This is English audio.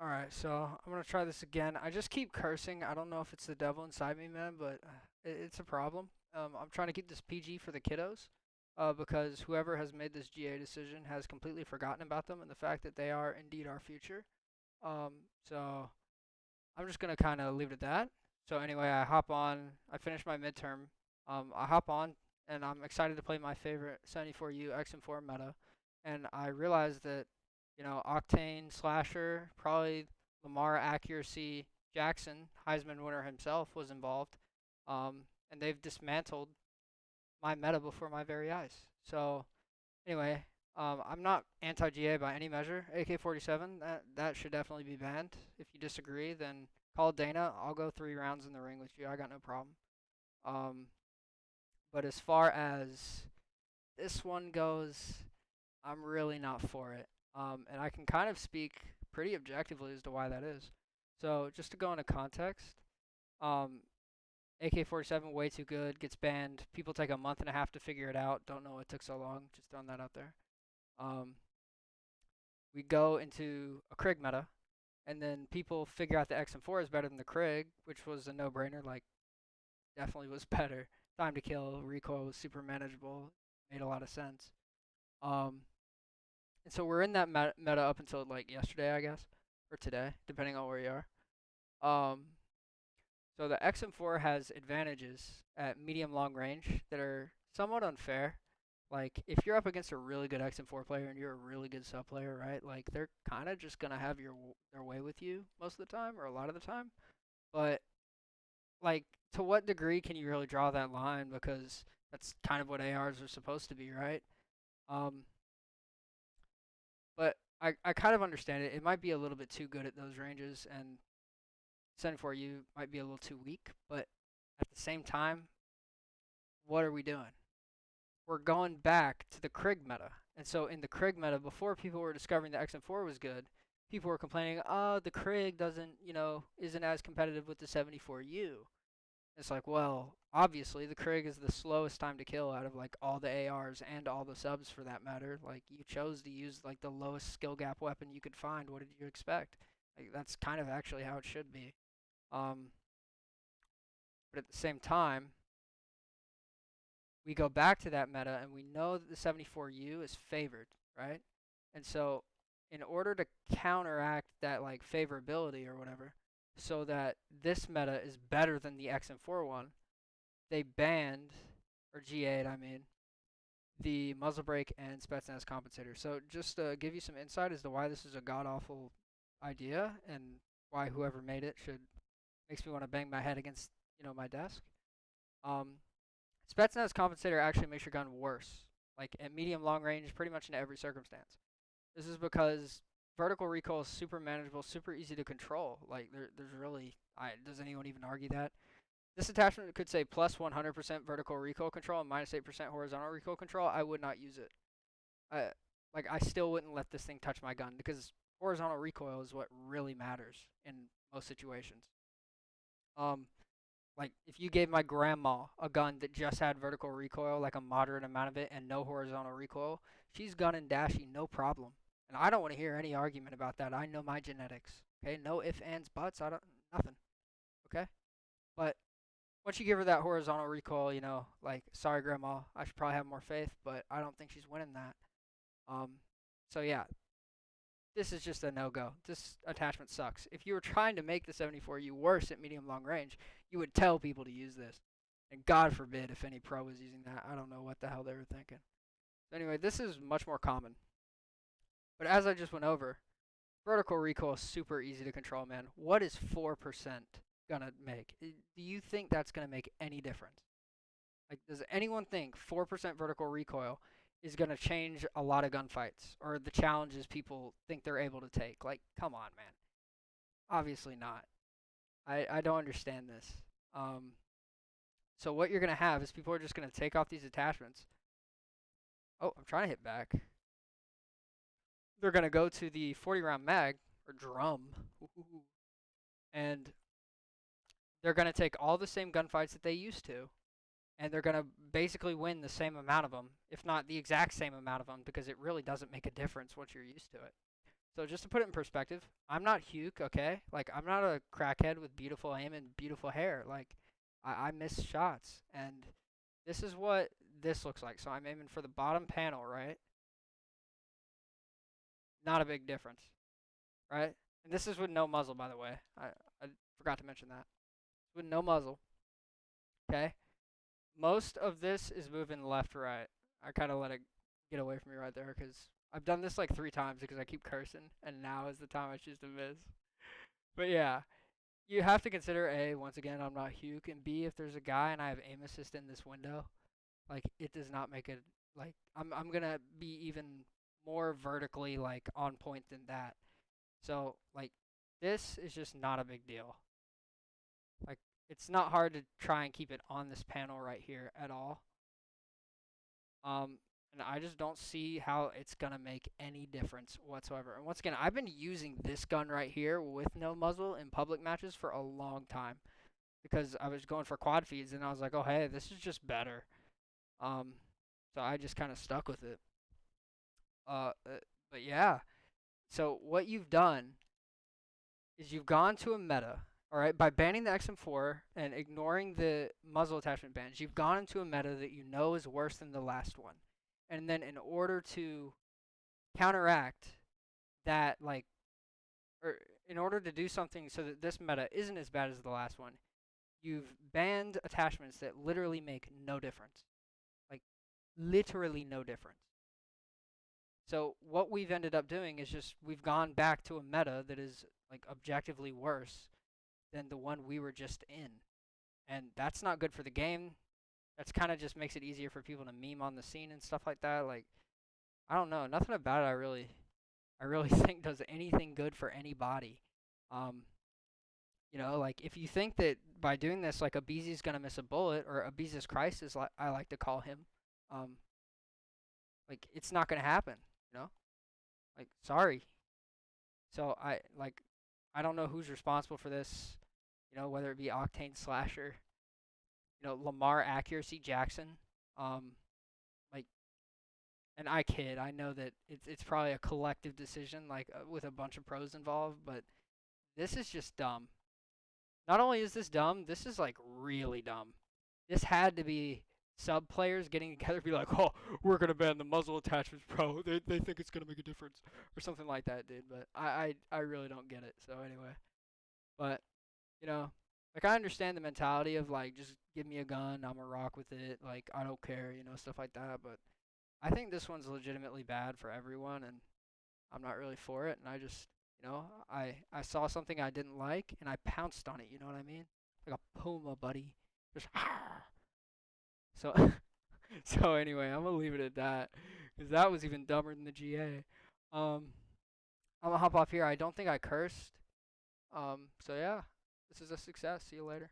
Alright, so I'm gonna try this again. I just keep cursing. I don't know if it's the devil inside me, man, but it's a problem. I'm trying to keep this PG for the kiddos, because whoever has made this GA decision has completely forgotten about them and the fact that they are indeed our future. So I'm just gonna kind of leave it at that. So anyway, I hop on. I finished my midterm. I hop on, and I'm excited to play my favorite 74U XM4 meta, and I realized that, Octane Slasher, probably Lamar Accuracy Jackson, Heisman winner himself, was involved, and they've dismantled my meta before my very eyes. So anyway, I'm not anti-GA by any measure. AK-47, that should definitely be banned. If you disagree, then call Dana. I'll go 3 rounds in the ring with you. I got no problem. Um, but as far as this one goes, I'm really not for it. And I can kind of speak pretty objectively as to why that is. So just to go into context, um, AK-47 way too good, gets banned. People take a month and a half to figure it out. Don't know it took so long. Just throwing that out there. Um, we go into a Krig meta, and then people figure out the XM4 is better than the Krig, which was a no-brainer. Like, definitely was better. Time to kill, recoil was super manageable, made a lot of sense. Um, and so we're in that meta up until like yesterday, I guess, or today, depending on where you are. Um, so the XM4 has advantages at medium long range that are somewhat unfair. Like, if you're up against a really good XM4 player and you're a really good sub player, right? Like, they're kind of just gonna have their way with you most of the time, or a lot of the time. But like, to what degree can you really draw that line? Because that's kind of what ARs are supposed to be, right? Um, but I kind of understand it. It might be a little bit too good at those ranges, and 74U might be a little too weak. But at the same time, what are we doing? We're going back to the Krig meta. And so in the Krig meta, before people were discovering the XM4 was good, people were complaining, oh, the Krig doesn't, isn't as competitive with the 74U. It's like, well, obviously the Krig is the slowest time to kill out of like all the ARs and all the subs for that matter. Like, you chose to use like the lowest skill gap weapon you could find. What did you expect? Like, that's kind of actually how it should be. Um, but at the same time, we go back to that meta and we know that the 74U is favored, right? And so in order to counteract that like favorability or whatever, so that this meta is better than the XM4 one, they banned, or GA'd, I mean, the muzzle brake and Spetsnaz compensator. So just to give you some insight as to why this is a god awful idea and why whoever made it should makes me want to bang my head against my desk. Um, Spetsnaz compensator actually makes your gun worse, like at medium long range, pretty much in every circumstance. This is because vertical recoil is super manageable, super easy to control. Like there's really, does anyone even argue that? This attachment could say plus 100% vertical recoil control and minus 8% horizontal recoil control. I would not use it. I like I still wouldn't let this thing touch my gun because horizontal recoil is what really matters in most situations. Um, like if you gave my grandma a gun that just had vertical recoil, like a moderate amount of it, and no horizontal recoil, she's gun and dashy, no problem. And I don't want to hear any argument about that. I know my genetics. Okay, no ifs, ands, buts. I don't nothing. Okay, but once you give her that horizontal recoil, like sorry, grandma, I should probably have more faith, but I don't think she's winning that. Um, so yeah, this is just a no-go. This attachment sucks. If you were trying to make the 74U worse at medium long range, you would tell people to use this. And God forbid if any pro was using that. I don't know what the hell they were thinking. So anyway, this is much more common. But as I just went over, vertical recoil is super easy to control, man. What is 4% gonna make? Do you think that's gonna make any difference? Like, does anyone think 4% vertical recoil is going to change a lot of gunfights or the challenges people think they're able to take? Like, come on, man. Obviously not. I don't understand this. Um, so what you're going to have is people are just going to take off these attachments. Oh, I'm trying to hit back. They're going to go to the 40 round mag or drum. And they're going to take all the same gunfights that they used to, and they're going to basically win the same amount of them, if not the exact same amount of them, because it really doesn't make a difference once you're used to it. So just to put it in perspective, I'm not Huke, okay? Like I'm not a crackhead with beautiful aim and beautiful hair. Like I miss shots, and this is what this looks like. So I'm aiming for the bottom panel, right? Not a big difference, right? And this is with no muzzle, by the way. I forgot to mention that. With no muzzle, okay? Most of this is moving left, right. I kind of let it get away from me right there because I've done this like 3 times because I keep cursing, and now is the time I choose to miss. But yeah, you have to consider A, once again, I'm not Huke, and B, if there's a guy and I have aim assist in this window, like it does not make it like I'm gonna be even more vertically like on point than that. So like this is just not a big deal. Like it's not hard to try and keep it on this panel right here at all. Um, and I just don't see how it's gonna make any difference whatsoever. And once again, I've been using this gun right here with no muzzle in public matches for a long time because I was going for quad feeds and I was like, oh hey, this is just better. Um, so I just kind of stuck with it. But yeah. So what you've done is you've gone to a meta, all right, by banning the XM4 and ignoring the muzzle attachment bans. You've gone into a meta that you know is worse than the last one, and then in order to counteract that, like, or in order to do something so that this meta isn't as bad as the last one, you've banned attachments that literally make no difference, like literally no difference. So what we've ended up doing is just we've gone back to a meta that is like objectively worse than the one we were just in. And that's not good for the game. That's kind of just makes it easier for people to meme on the scene and stuff like that. Like I don't know, nothing about it I really think does anything good for anybody. Um, like if you think that by doing this like Abizi's going to miss a bullet or Abizi's Christ is like I like to call him, um like it's not going to happen, you know? Like sorry. So I don't know who's responsible for this, whether it be Octane Slasher, Lamar Accuracy Jackson. Um, like, and I kid. I know that it's probably a collective decision, like with a bunch of pros involved. But this is just dumb. Not only is this dumb, this is like really dumb. This had to be sub players getting together, be like, oh, we're gonna ban the muzzle attachments, bro. They think it's gonna make a difference or something like that, dude. But I really don't get it. So anyway, but you know, like I understand the mentality of like just give me a gun, I'm a rock with it, like I don't care, stuff like that. But I think this one's legitimately bad for everyone, and I'm not really for it. And I just, I saw something I didn't like, and I pounced on it. You know what I mean? Like a puma, buddy. Just so so anyway, I'm gonna leave it at that because that was even dumber than the GA. Um, I'm gonna hop off here. I don't think I cursed. So yeah, this is a success. See you later.